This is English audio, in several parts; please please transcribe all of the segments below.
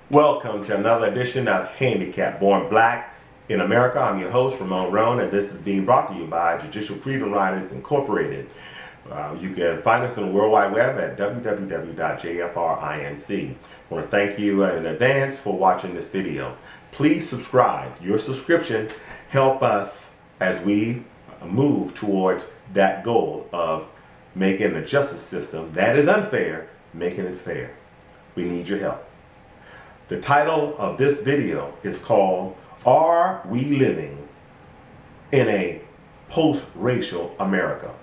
Welcome to another edition of Handicap Born Black in America. I'm your host, Ramon Roan, and this is being brought to you by Judicial Freedom Riders Incorporated. You can find us on the World Wide Web at www.jfrinc. I want to thank you in advance for watching this video. Please subscribe. Your subscription helps us as we move towards that goal of making the justice system that is unfair, making it fair. We need your help. The title of this video is called, Are We Living in a Post-Racial America?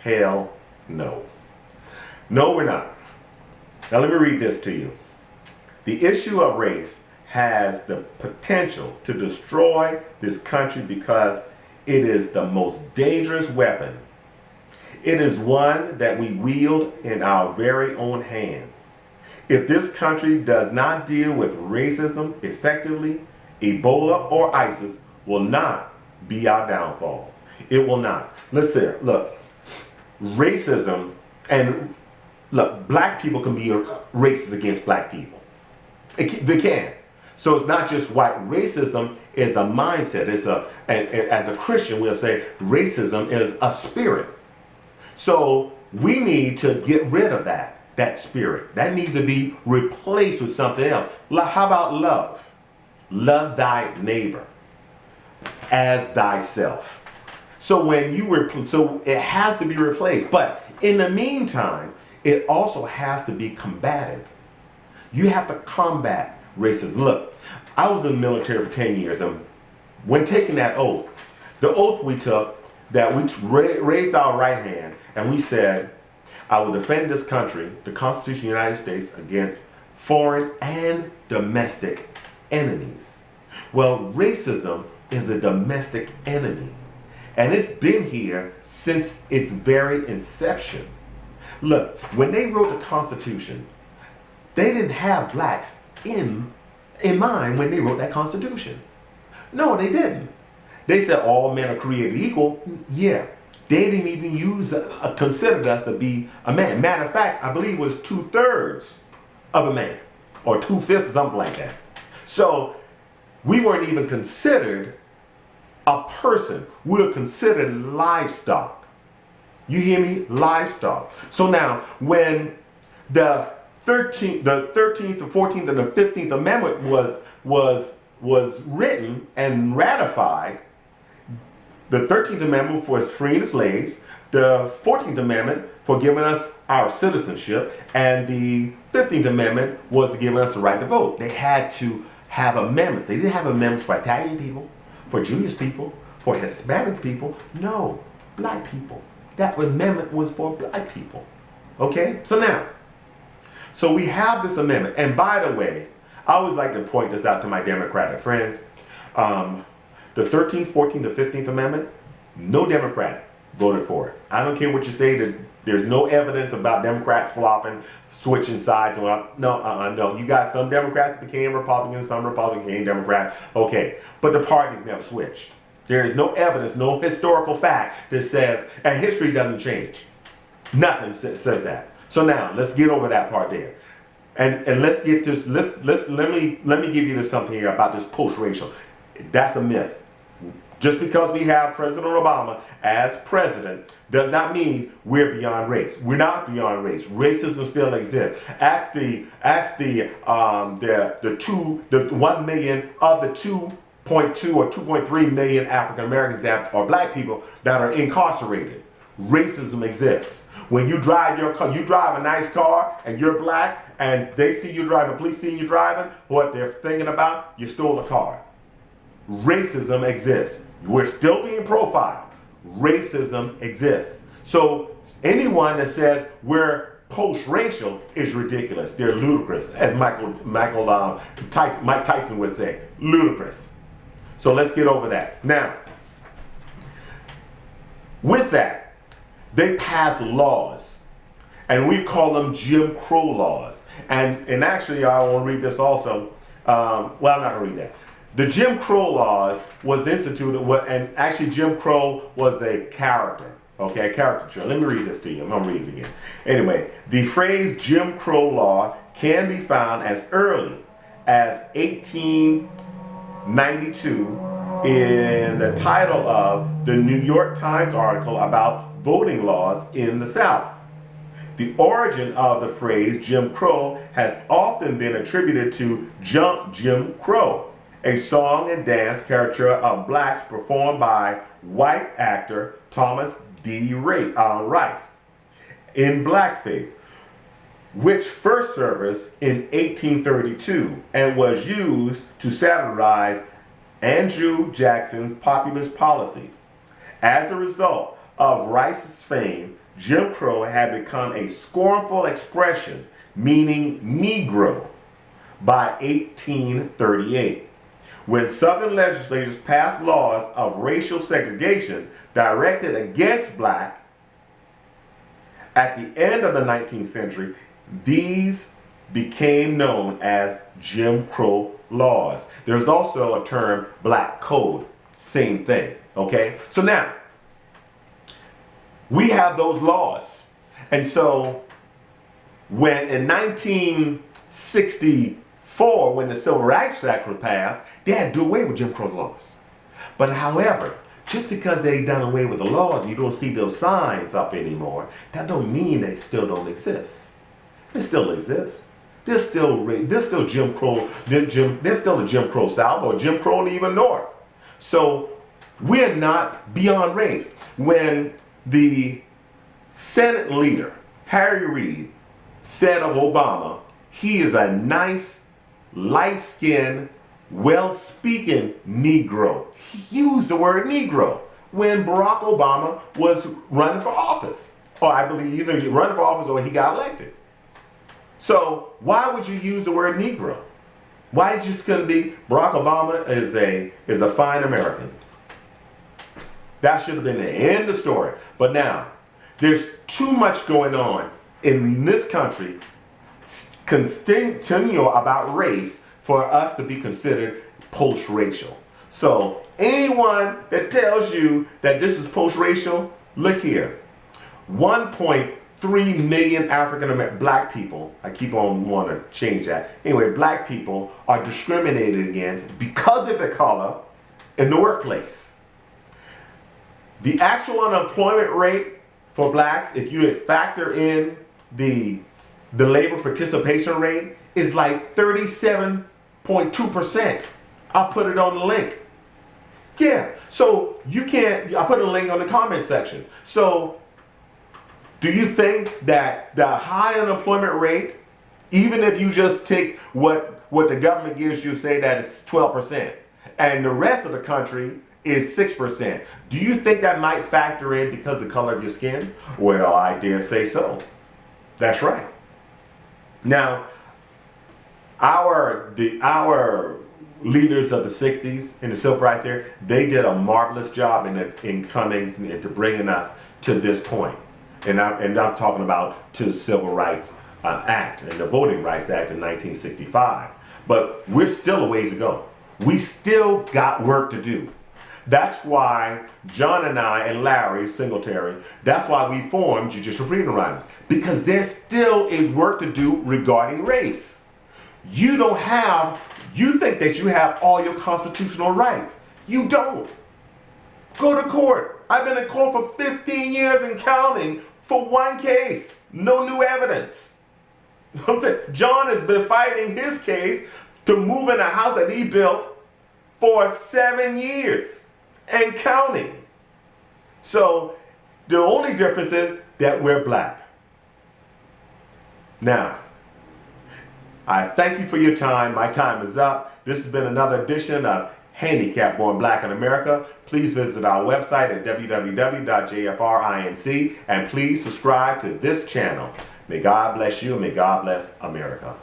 Hell no. No, we're not. Now let me read this to you. The issue of race has the potential to destroy this country because it is the most dangerous weapon. It is one that we wield in our very own hands. If this country does not deal with racism effectively, Ebola or ISIS will not be our downfall. It will not. Listen, look, racism and look, black people can be racist against black people. They can. So it's not just white. Racism is a mindset. As a Christian, we'll say racism is a spirit. So we need to get rid of that spirit. That needs to be replaced with something else. How about love? Love thy neighbor as thyself. So so it has to be replaced. But in the meantime, it also has to be combated. You have to combat racism. Look, I was in the military for 10 years, and when taking that oath, the oath we took, that we raised our right hand and we said, I will defend this country, the Constitution of the United States, against foreign and domestic enemies. Well, racism is a domestic enemy, and it's been here since its very inception. Look, when they wrote the Constitution, they didn't have blacks in mind when they wrote that Constitution. No, they didn't. They said all men are created equal. Yeah. They didn't even consider us to be a man. Matter of fact, I believe it was 2/3 of a man, or 2/5 or something like that. So we weren't even considered a person. We were considered livestock. You hear me? Livestock. So now, when the 13th, the 14th, and the 15th Amendment was written and ratified, the 13th Amendment was freeing the slaves, the 14th Amendment for giving us our citizenship, and the 15th Amendment was to give us the right to vote. They had to have amendments. They didn't have amendments for Italian people, for Jewish people, for Hispanic people. No, black people. That amendment was for black people. Okay? So we have this amendment. And by the way, I always like to point this out to my Democratic friends. The 13th, 14th, and 15th Amendment, no Democrat voted for it. I don't care what you say, that there's no evidence about Democrats flopping, switching sides. No. You got some Democrats became Republicans, some Republicans became Democrats. Okay, but the parties never switched. There is no evidence, no historical fact that says, and history doesn't change. Nothing says that. So now, let's get over that part there. And let's get to, let me give you this something here about this post-racial. That's a myth. Just because we have President Obama as president does not mean we're beyond race. We're not beyond race. Racism still exists. Ask the 1 million of the 2.2 or 2.3 million African Americans that are black people that are incarcerated. Racism exists. When you drive your car, you drive a nice car and you're black and they see you driving, the police see you driving, what they're thinking about, you stole a car. Racism exists. We're still being profiled. Racism exists. So anyone that says we're post-racial is ridiculous. They're ludicrous, as Mike Tyson would say, ludicrous. So let's get over that. Now, with that, they passed laws, and we call them Jim Crow laws. And actually, I want to read this also. Well, I'm not going to read that. The Jim Crow laws was instituted, and actually Jim Crow was a character, Okay, a caricature. Let me read this to you. I'm going to read it again. Anyway, the phrase Jim Crow law can be found as early as 1892 in the title of the New York Times article about voting laws in the South. The origin of the phrase Jim Crow has often been attributed to Jump Jim Crow, a song and dance caricature of blacks performed by white actor Thomas D. Rice in blackface, which first surfaced in 1832 and was used to satirize Andrew Jackson's populist policies. As a result of Rice's fame, Jim Crow had become a scornful expression meaning Negro by 1838, when Southern legislators passed laws of racial segregation directed against black. At the end of the 19th century, these became known as Jim Crow laws. There's also a term, black code, same thing, okay? So now, we have those laws. And so, when in 1964, when the Civil Rights Act was passed, they had to do away with Jim Crow laws. But however, just because they done away with the laws, you don't see those signs up anymore, that don't mean they still don't exist. They still exist. There's still Jim Crow, there's still a Jim Crow South or Jim Crow even North. So we're not beyond race. When the Senate leader, Harry Reid, said of Obama, he is a nice, light-skinned, well-speaking Negro. He used the word Negro when Barack Obama was running for office. Or I believe either he running for office or he got elected. So why would you use the word Negro? Why is just going to be Barack Obama is a fine American? That should have been the end of the story. But now, there's too much going on in this country continual about race for us to be considered post-racial. So anyone that tells you that this is post-racial, look here. 1.3 million African-American black people, I keep on wanting to change that. Anyway, black people are discriminated against because of their color in the workplace. The actual unemployment rate for blacks, if you factor in the labor participation rate, is like 37.2%. I'll put it on the link. Yeah, so you can't, I'll put a link on the comment section. So do you think that the high unemployment rate, even if you just take what the government gives you, say that it's 12%, and the rest of the country is 6%, do you think that might factor in because of the color of your skin? Well, I dare say so. That's right. Now, our leaders of the 60s in the civil rights era, they did a marvelous job in coming into bringing us to this point. And I'm talking about to the Civil Rights Act and the Voting Rights Act in 1965. But we're still a ways to go. We still got work to do. That's why John and I and Larry Singletary, that's why we formed Judicial Freedom Riders, because there still is work to do regarding race. You think that you have all your constitutional rights. You don't. Go to court. I've been in court for 15 years and counting for one case. No new evidence. I'm saying, John has been fighting his case to move in a house that he built for 7 years and counting. So the only difference is that we're black. Now, I thank you for your time. My time is up. This has been another edition of Handicapped Born Black in America. Please visit our website at www.jfrinc, and please subscribe to this channel. May God bless you and may God bless America.